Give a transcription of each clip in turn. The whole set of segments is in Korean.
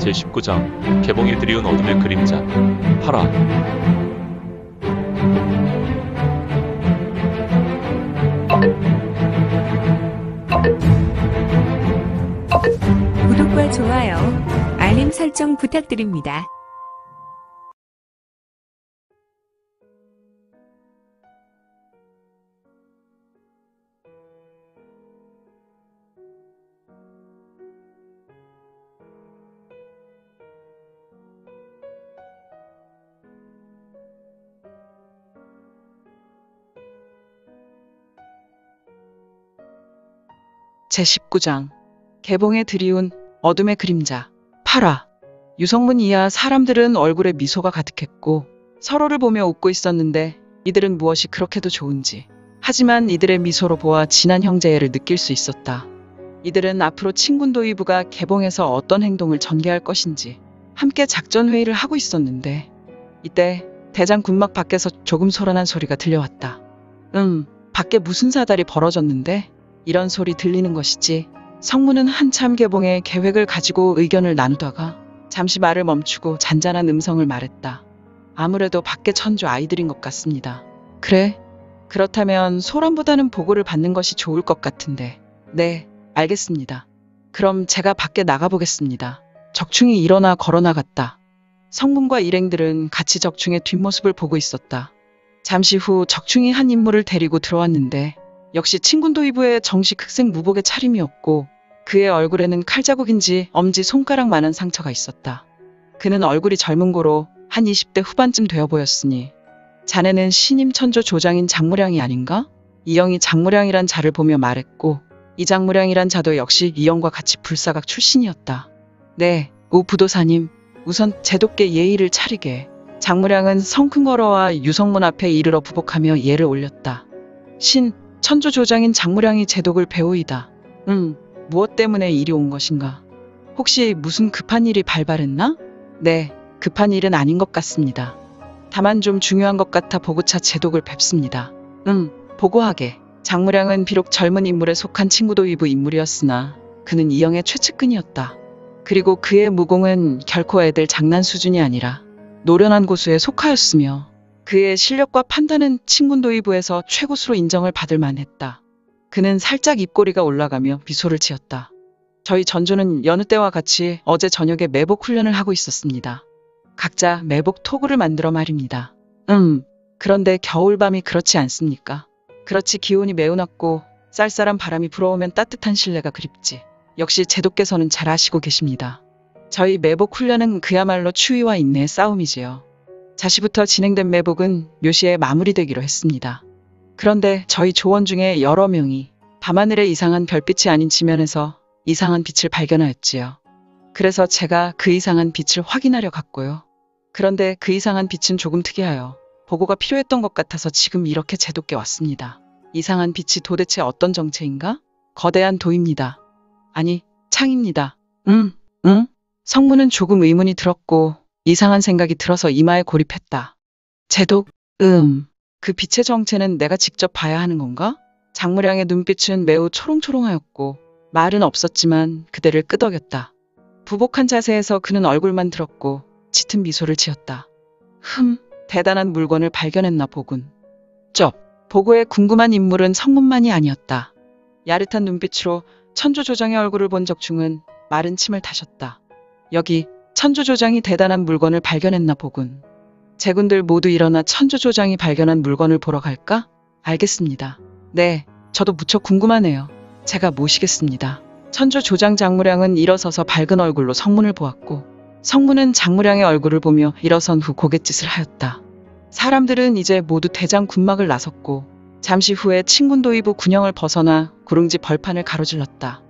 제19장 개봉에 드리운 어둠의 그림자. 파라. 구독과 좋아요, 알림 설정 부탁드립니다. 제19장 개봉에 드리운 어둠의 그림자. 파라. 유성문 이하 사람들은 얼굴에 미소가 가득했고 서로를 보며 웃고 있었는데 이들은 무엇이 그렇게도 좋은지. 하지만 이들의 미소로 보아 진한 형제애를 느낄 수 있었다. 이들은 앞으로 친군도의부가 개봉해서 어떤 행동을 전개할 것인지 함께 작전회의를 하고 있었는데 이때 대장 군막 밖에서 조금 소란한 소리가 들려왔다. 밖에 무슨 사달이 벌어졌는데? 이런 소리 들리는 것이지. 성문은 한참 개봉의 계획을 가지고 의견을 나누다가 잠시 말을 멈추고 잔잔한 음성을 말했다. 아무래도 밖에 천주 아이들인 것 같습니다. 그래? 그렇다면 소란보다는 보고를 받는 것이 좋을 것 같은데. 네, 알겠습니다. 그럼 제가 밖에 나가보겠습니다. 적충이 일어나 걸어나갔다. 성문과 일행들은 같이 적충의 뒷모습을 보고 있었다. 잠시 후 적충이 한 인물을 데리고 들어왔는데 역시 친군도의부의 정식 흑색 무복의 차림이었고 그의 얼굴에는 칼자국인지 엄지 손가락만한 상처가 있었다. 그는 얼굴이 젊은 고로 한 20대 후반쯤 되어 보였으니 자네는 신임 천조 조장인 장무량이 아닌가? 이영이 장무량이란 자를 보며 말했고 이 장무량이란 자도 역시 이영과 같이 불사각 출신이었다. 네, 오 부도사님, 우선 제독께 예의를 차리게. 장무량은 성큰거러와 유성문 앞에 이르러 부복하며 예를 올렸다. 천조 조장인 장무량이 제독을 배우이다. 무엇 때문에 이리 온 것인가? 혹시 무슨 급한 일이 발발했나? 네, 급한 일은 아닌 것 같습니다. 다만 좀 중요한 것 같아 보고차 제독을 뵙습니다. 보고하게. 장무량은 비록 젊은 인물에 속한 친구도의부 인물이었으나 그는 이영의 최측근이었다. 그리고 그의 무공은 결코 애들 장난 수준이 아니라 노련한 고수에 속하였으며 그의 실력과 판단은 친군도의부에서 최고수로 인정을 받을 만했다. 그는 살짝 입꼬리가 올라가며 미소를 지었다. 저희 전조는 여느 때와 같이 어제 저녁에 매복 훈련을 하고 있었습니다. 각자 매복 토구를 만들어 말입니다. 그런데 겨울밤이 그렇지 않습니까? 그렇지 기온이 매우 낮고 쌀쌀한 바람이 불어오면 따뜻한 실내가 그립지. 역시 제독께서는 잘 아시고 계십니다. 저희 매복 훈련은 그야말로 추위와 인내의 싸움이지요. 자시부터 진행된 매복은 묘시에 마무리되기로 했습니다. 그런데 저희 조원 중에 여러 명이 밤하늘의 이상한 별빛이 아닌 지면에서 이상한 빛을 발견하였지요. 그래서 제가 그 이상한 빛을 확인하려 갔고요. 그런데 그 이상한 빛은 조금 특이하여 보고가 필요했던 것 같아서 지금 이렇게 제독께 왔습니다. 이상한 빛이 도대체 어떤 정체인가? 거대한 도입니다. 아니, 창입니다. 성문은 조금 의문이 들었고 이상한 생각이 들어서 이마에 고립했다. 제독, 그 빛의 정체는 내가 직접 봐야 하는 건가? 장무량의 눈빛은 매우 초롱초롱하였고 말은 없었지만 그대를 끄덕였다. 부복한 자세에서 그는 얼굴만 들었고 짙은 미소를 지었다. 대단한 물건을 발견했나 보군. 보고에 궁금한 인물은 성문만이 아니었다. 야릇한 눈빛으로 천조조장의 얼굴을 본 적충은 마른 침을 타셨다. 여기 천조조장이 대단한 물건을 발견했나 보군. 제군들 모두 일어나 천조조장이 발견한 물건을 보러 갈까? 알겠습니다. 네, 저도 무척 궁금하네요. 제가 모시겠습니다. 천조조장 장무량은 일어서서 밝은 얼굴로 성문을 보았고 성문은 장무량의 얼굴을 보며 일어선 후 고갯짓을 하였다. 사람들은 이제 모두 대장 군막을 나섰고 잠시 후에 친군도의부 군영을 벗어나 구릉지 벌판을 가로질렀다.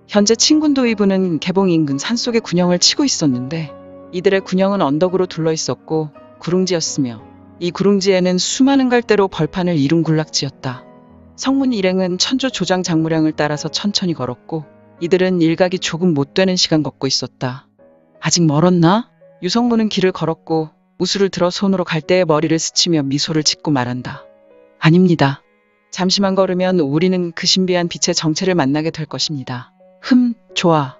현재 친군도의부는 개봉 인근 산속의 군영을 치고 있었는데 이들의 군영은 언덕으로 둘러 있었고 구릉지였으며 이 구릉지에는 수많은 갈대로 벌판을 이룬 군락지였다. 성문 일행은 천조 조장 장무량을 따라서 천천히 걸었고 이들은 일각이 조금 못 되는 시간 걷고 있었다. 아직 멀었나? 유성문은 길을 걸었고 우수를 들어 손으로 갈대의 머리를 스치며 미소를 짓고 말한다. 아닙니다. 잠시만 걸으면 우리는 그 신비한 빛의 정체를 만나게 될 것입니다. 좋아.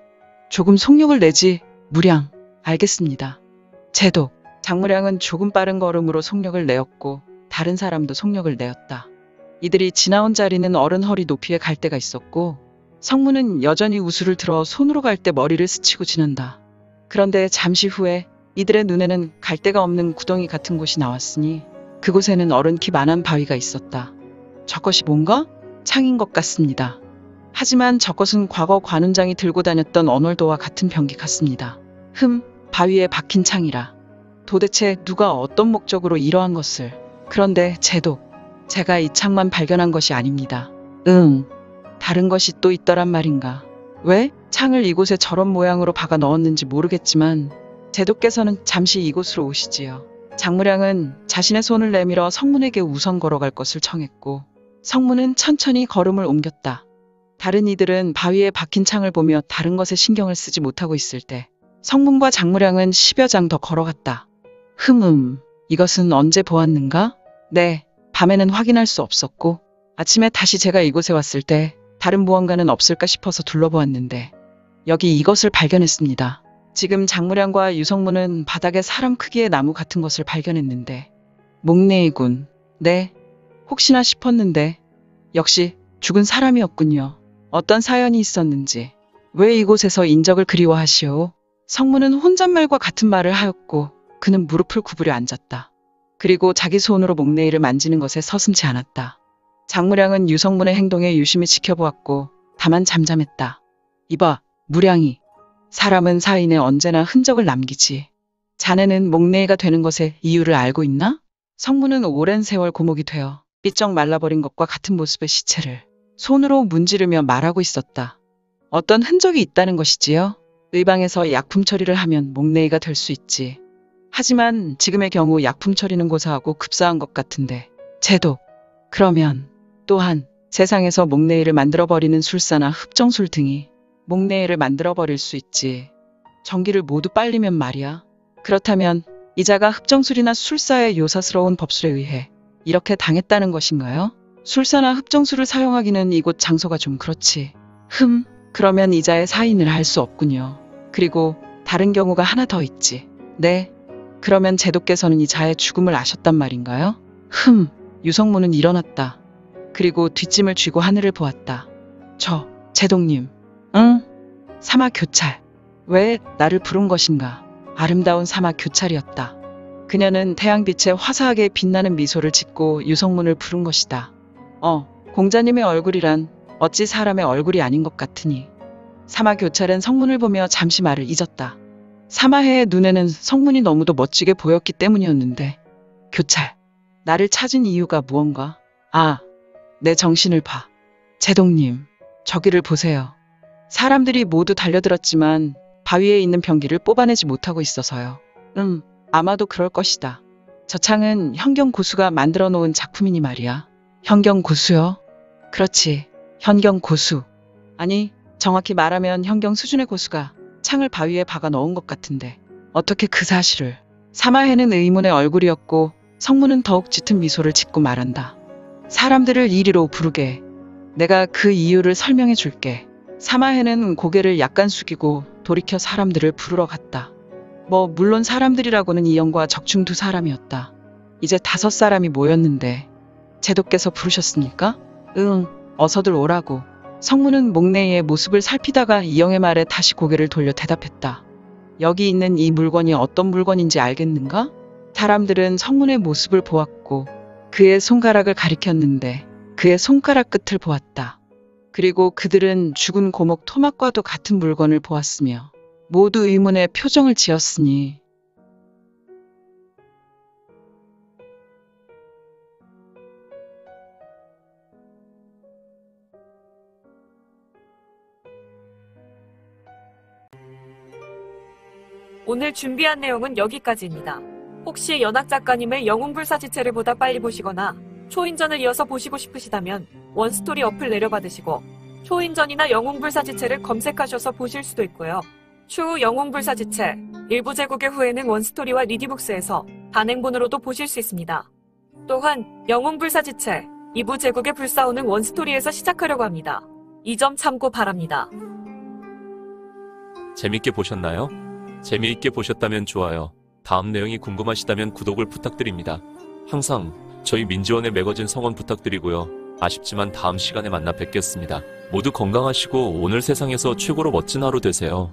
조금 속력을 내지, 무량. 알겠습니다. 제독. 장무량은 조금 빠른 걸음으로 속력을 내었고 다른 사람도 속력을 내었다. 이들이 지나온 자리는 어른 허리 높이의 갈대가 있었고 성문은 여전히 우수를 들어 손으로 갈대 머리를 스치고 지난다. 그런데 잠시 후에 이들의 눈에는 갈대가 없는 구덩이 같은 곳이 나왔으니 그곳에는 어른 키만한 바위가 있었다. 저것이 뭔가? 창인 것 같습니다. 하지만 저것은 과거 관운장이 들고 다녔던 언월도와 같은 병기 같습니다. 바위에 박힌 창이라. 도대체 누가 어떤 목적으로 이러한 것을. 그런데 제독, 제가 이 창만 발견한 것이 아닙니다. 다른 것이 또 있더란 말인가. 왜 창을 이곳에 저런 모양으로 박아 넣었는지 모르겠지만 제독께서는 잠시 이곳으로 오시지요. 장무량은 자신의 손을 내밀어 성문에게 우선 걸어갈 것을 청했고 성문은 천천히 걸음을 옮겼다. 다른 이들은 바위에 박힌 창을 보며 다른 것에 신경을 쓰지 못하고 있을 때 성문과 장무량은 10여 장 더 걸어갔다. 이것은 언제 보았는가? 네, 밤에는 확인할 수 없었고 아침에 다시 제가 이곳에 왔을 때 다른 무언가는 없을까 싶어서 둘러보았는데 여기 이것을 발견했습니다. 지금 장무량과 유성문은 바닥에 사람 크기의 나무 같은 것을 발견했는데 목내이군. 네, 혹시나 싶었는데 역시 죽은 사람이었군요. 어떤 사연이 있었는지. 왜 이곳에서 인적을 그리워하시오? 성문은 혼잣말과 같은 말을 하였고 그는 무릎을 구부려 앉았다. 그리고 자기 손으로 목내이를 만지는 것에 서슴지 않았다. 장무량은 유성문의 행동에 유심히 지켜보았고 다만 잠잠했다. 이봐, 무량이. 사람은 사인에 언제나 흔적을 남기지. 자네는 목내이가 되는 것의 이유를 알고 있나? 성문은 오랜 세월 고목이 되어 삐쩍 말라버린 것과 같은 모습의 시체를 손으로 문지르며 말하고 있었다. 어떤 흔적이 있다는 것이지요? 의방에서 약품 처리를 하면 목내이가 될 수 있지. 하지만 지금의 경우 약품 처리는 고사하고 급사한 것 같은데. 제독. 그러면 또한 세상에서 목내이를 만들어버리는 술사나 흡정술 등이 목내이를 만들어버릴 수 있지. 전기를 모두 빨리면 말이야. 그렇다면 이자가 흡정술이나 술사의 요사스러운 법술에 의해 이렇게 당했다는 것인가요? 술사나 흡정술을 사용하기는 이곳 장소가 좀 그렇지. 그러면 이자의 사인을 할 수 없군요. 그리고 다른 경우가 하나 더 있지. 네. 그러면 제독께서는 이자의 죽음을 아셨단 말인가요? 유성문은 일어났다. 그리고 뒷짐을 쥐고 하늘을 보았다. 제독님. 사막 교찰. 왜 나를 부른 것인가? 아름다운 사막 교찰이었다. 그녀는 태양빛에 화사하게 빛나는 미소를 짓고 유성문을 부른 것이다. 공자님의 얼굴이란 어찌 사람의 얼굴이 아닌 것 같으니. 사마 교찰은 성문을 보며 잠시 말을 잊었다. 사마해의 눈에는 성문이 너무도 멋지게 보였기 때문이었는데. 교찰, 나를 찾은 이유가 무언가? 내 정신을 봐. 제독님, 저기를 보세요. 사람들이 모두 달려들었지만 바위에 있는 병기를 뽑아내지 못하고 있어서요. 아마도 그럴 것이다. 저 창은 현경 고수가 만들어 놓은 작품이니 말이야. 현경 고수요? 그렇지, 현경 고수. 아니, 정확히 말하면 현경 수준의 고수가 창을 바위에 박아 넣은 것 같은데 어떻게 그 사실을. 사마해는 의문의 얼굴이었고 성문은 더욱 짙은 미소를 짓고 말한다. 사람들을 이리로 부르게. 내가 그 이유를 설명해 줄게. 사마해는 고개를 약간 숙이고 돌이켜 사람들을 부르러 갔다. 물론 사람들이라고는 이영과 적중 두 사람이었다. 이제 5사람이 모였는데. 제독께서 부르셨습니까? 어서들 오라고. 성문은 목내이의 모습을 살피다가 이영의 말에 다시 고개를 돌려 대답했다. 여기 있는 이 물건이 어떤 물건인지 알겠는가? 사람들은 성문의 모습을 보았고 그의 손가락을 가리켰는데 그의 손가락 끝을 보았다. 그리고 그들은 죽은 고목 토막과도 같은 물건을 보았으며 모두 의문의 표정을 지었으니. 오늘 준비한 내용은 여기까지입니다. 혹시 연학 작가님의 영웅불사지체를 보다 빨리 보시거나 초인전을 이어서 보시고 싶으시다면 원스토리 어플 내려받으시고 초인전이나 영웅불사지체를 검색하셔서 보실 수도 있고요. 추후 영웅불사지체 일부 제국의 후에는 원스토리와 리디북스에서 단행본으로도 보실 수 있습니다. 또한 영웅불사지체 2부 제국의 불사오는 원스토리에서 시작하려고 합니다. 이 점 참고 바랍니다. 재밌게 보셨나요? 재미있게 보셨다면 좋아요. 다음 내용이 궁금하시다면 구독을 부탁드립니다. 항상 저희 민지원의 매거진 성원 부탁드리고요. 아쉽지만 다음 시간에 만나 뵙겠습니다. 모두 건강하시고 오늘 세상에서 최고로 멋진 하루 되세요.